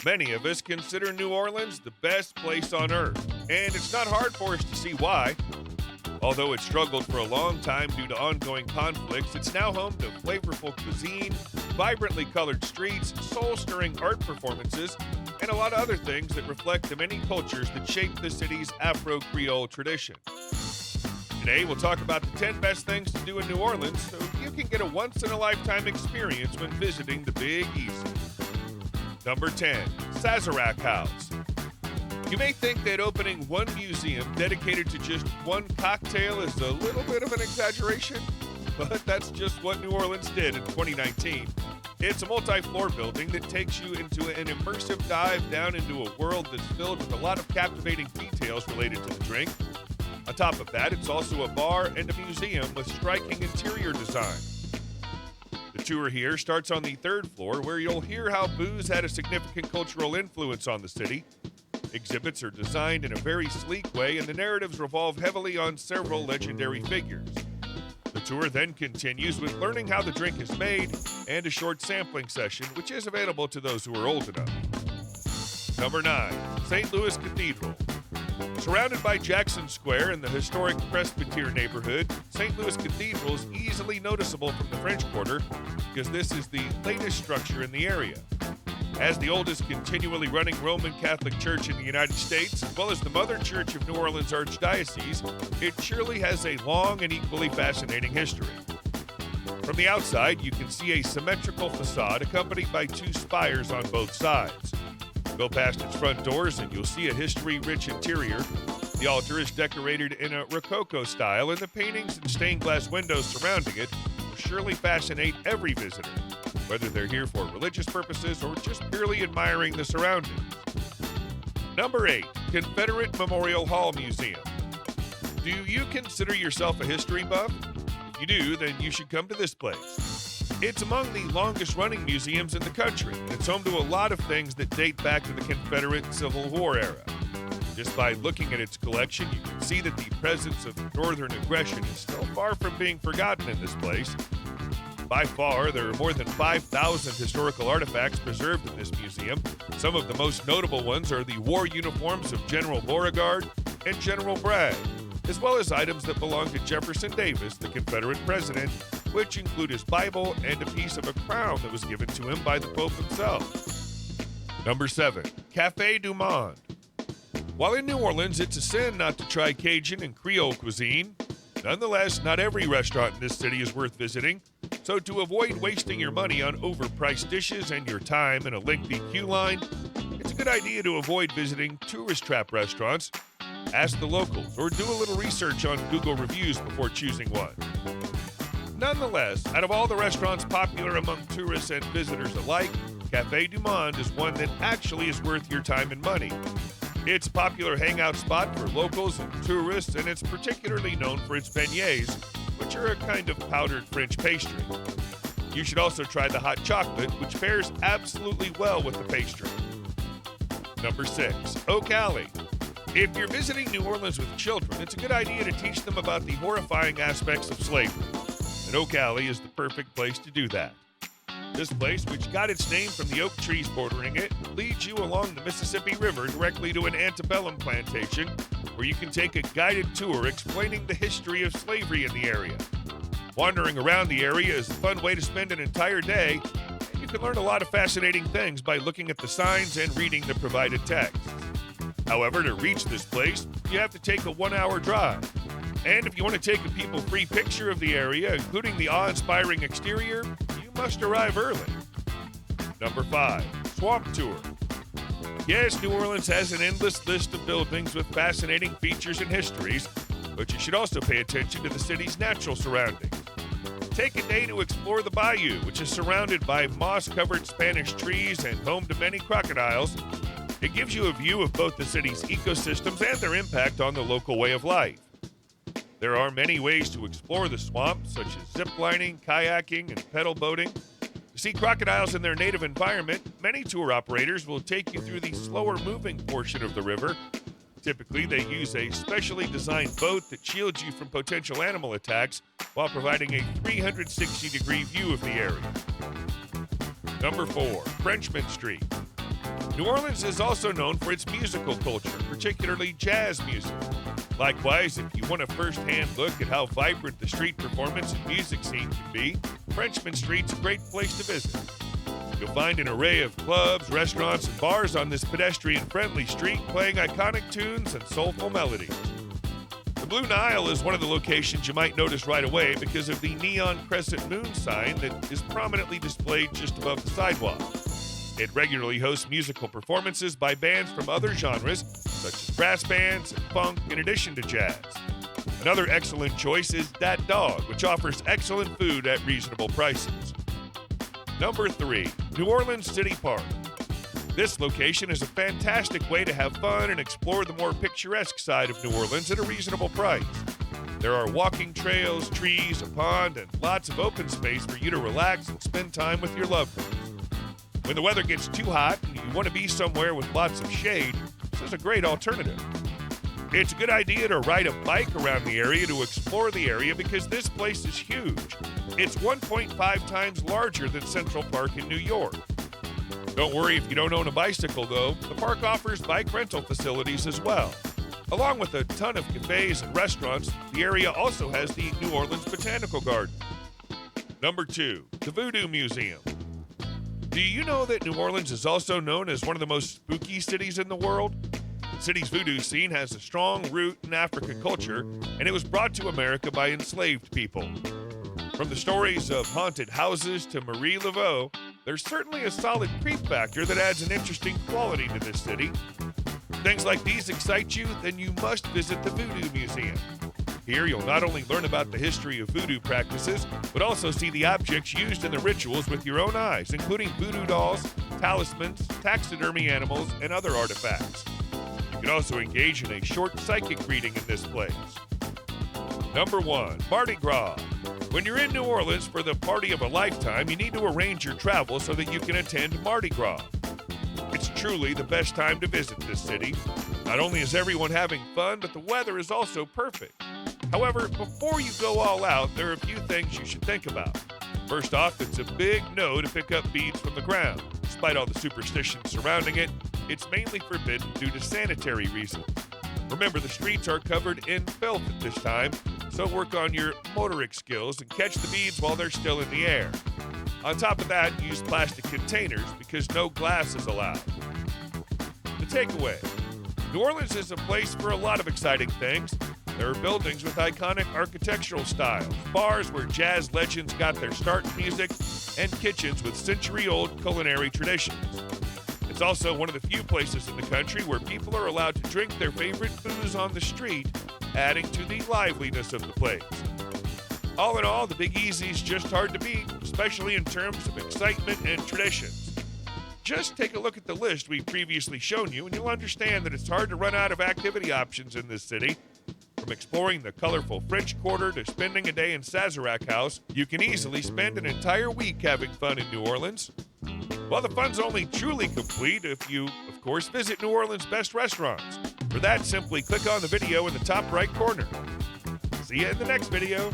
Many of us consider New Orleans the best place on earth, and it's not hard for us to see why. Although it struggled for a long time due to ongoing conflicts, it's now home to flavorful cuisine, vibrantly colored streets, soul-stirring art performances, and a lot of other things that reflect the many cultures that shape the city's Afro-Creole tradition. Today, we'll talk about the 10 best things to do in New Orleans so you can get a once-in-a-lifetime experience when visiting the Big Easy. Number 10, Sazar House. You may think that opening one museum dedicated to just one cocktail is a little bit of an exaggeration, but that's just what New Orleans did in 2019. It's a multi-floor building that takes you into an immersive dive down into a world that's filled with a lot of captivating details related to the drink. On top of that, it's also a bar and a museum with striking interior design. The tour here starts on the third floor, where you'll hear how booze had a significant cultural influence on the city. Exhibits are designed in a very sleek way, and the narratives revolve heavily on several legendary figures. The tour then continues with learning how the drink is made and a short sampling session, which is available to those who are old enough. Number 9, St. Louis Cathedral. Surrounded by Jackson Square and the historic Presbyterian neighborhood, St. Louis Cathedral is easily noticeable from the French Quarter because this is the latest structure in the area. As the oldest continually running Roman Catholic Church in the United States, as well as the Mother Church of New Orleans Archdiocese, it surely has a long and equally fascinating history. From the outside, you can see a symmetrical facade accompanied by two spires on both sides. Go past its front doors and you'll see a history-rich interior. The altar is decorated in a Rococo style, and the paintings and stained glass windows surrounding it will surely fascinate every visitor, whether they're here for religious purposes or just purely admiring the surroundings. Number 8, Confederate Memorial Hall Museum. Do you consider yourself a history buff? If you do, then you should come to this place. It's among the longest-running museums in the country, and it's home to a lot of things that date back to the Confederate Civil War era. Just by looking at its collection, you can see that the presence of Northern aggression is still far from being forgotten in this place. By far, there are more than 5,000 historical artifacts preserved in this museum. Some of the most notable ones are the war uniforms of General Beauregard and General Bragg, as well as items that belong to Jefferson Davis, the Confederate president, which include his Bible and a piece of a crown that was given to him by the Pope himself. Number 7, Café du Monde. While in New Orleans, it's a sin not to try Cajun and Creole cuisine. Nonetheless, not every restaurant in this city is worth visiting, so to avoid wasting your money on overpriced dishes and your time in a lengthy queue line, it's a good idea to avoid visiting tourist trap restaurants. Ask the locals or do a little research on Google reviews before choosing one. Nonetheless, out of all the restaurants popular among tourists and visitors alike, Café du Monde is one that actually is worth your time and money. It's a popular hangout spot for locals and tourists, and it's particularly known for its beignets, which are a kind of powdered French pastry. You should also try the hot chocolate, which pairs absolutely well with the pastry. Number 6, Oak Alley. If you're visiting New Orleans with children, it's a good idea to teach them about the horrifying aspects of slavery. And Oak Alley is the perfect place to do that. This place, which got its name from the oak trees bordering it, leads you along the Mississippi River directly to an antebellum plantation, where you can take a guided tour explaining the history of slavery in the area. Wandering around the area is a fun way to spend an entire day, and you can learn a lot of fascinating things by looking at the signs and reading the provided text. However, to reach this place, you have to take a 1-hour drive. And if you want to take a people-free picture of the area, including the awe-inspiring exterior, you must arrive early. Number 5, Swamp Tour. Yes, New Orleans has an endless list of buildings with fascinating features and histories, but you should also pay attention to the city's natural surroundings. Take a day to explore the bayou, which is surrounded by moss-covered Spanish trees and home to many crocodiles. It gives you a view of both the city's ecosystems and their impact on the local way of life. There are many ways to explore the swamp, such as ziplining, kayaking, and pedal boating. To see crocodiles in their native environment, many tour operators will take you through the slower-moving portion of the river. Typically, they use a specially designed boat that shields you from potential animal attacks while providing a 360-degree view of the area. Number 4, Frenchman Street. New Orleans is also known for its musical culture, particularly jazz music. Likewise, if you want a first-hand look at how vibrant the street performance and music scene can be, Frenchman Street's a great place to visit. You'll find an array of clubs, restaurants, and bars on this pedestrian-friendly street playing iconic tunes and soulful melodies. The Blue Nile is one of the locations you might notice right away because of the neon crescent moon sign that is prominently displayed just above the sidewalk. It regularly hosts musical performances by bands from other genres, such as brass bands and funk, in addition to jazz. Another excellent choice is Dat Dog, which offers excellent food at reasonable prices. Number 3, New Orleans City Park. This location is a fantastic way to have fun and explore the more picturesque side of New Orleans at a reasonable price. There are walking trails, trees, a pond, and lots of open space for you to relax and spend time with your loved ones. When the weather gets too hot and you want to be somewhere with lots of shade, this is a great alternative. It's a good idea to ride a bike around the area to explore the area because this place is huge. It's 1.5 times larger than Central Park in New York. Don't worry if you don't own a bicycle, though. The park offers bike rental facilities as well. Along with a ton of cafes and restaurants, the area also has the New Orleans Botanical Garden. Number 2, the Voodoo Museum. Do you know that New Orleans is also known as one of the most spooky cities in the world? The city's voodoo scene has a strong root in African culture, and it was brought to America by enslaved people. From the stories of haunted houses to Marie Laveau, there's certainly a solid creep factor that adds an interesting quality to this city. If things like these excite you, then you must visit the Voodoo Museum. Here, you'll not only learn about the history of voodoo practices, but also see the objects used in the rituals with your own eyes, including voodoo dolls, talismans, taxidermy animals, and other artifacts. You can also engage in a short psychic reading in this place. Number 1, Mardi Gras. When you're in New Orleans for the party of a lifetime, you need to arrange your travel so that you can attend Mardi Gras. It's truly the best time to visit this city. Not only is everyone having fun, but the weather is also perfect. However, before you go all out, there are a few things you should think about. First off, it's a big no to pick up beads from the ground. Despite all the superstitions surrounding it, it's mainly forbidden due to sanitary reasons. Remember, the streets are covered in filth at this time, so work on your motoric skills and catch the beads while they're still in the air. On top of that, use plastic containers because no glass is allowed. The takeaway: New Orleans is a place for a lot of exciting things. There are buildings with iconic architectural styles, bars where jazz legends got their start in music, and kitchens with century-old culinary traditions. It's also one of the few places in the country where people are allowed to drink their favorite booze on the street, adding to the liveliness of the place. All in all, the Big Easy's just hard to beat, especially in terms of excitement and traditions. Just take a look at the list we've previously shown you, and you'll understand that it's hard to run out of activity options in this city. From exploring the colorful French Quarter to spending a day in Sazar House, you can easily spend an entire week having fun in New Orleans. Well, the fun's only truly complete if you, of course, visit New Orleans' best restaurants. For that, simply click on the video in the top right corner. See you in the next video.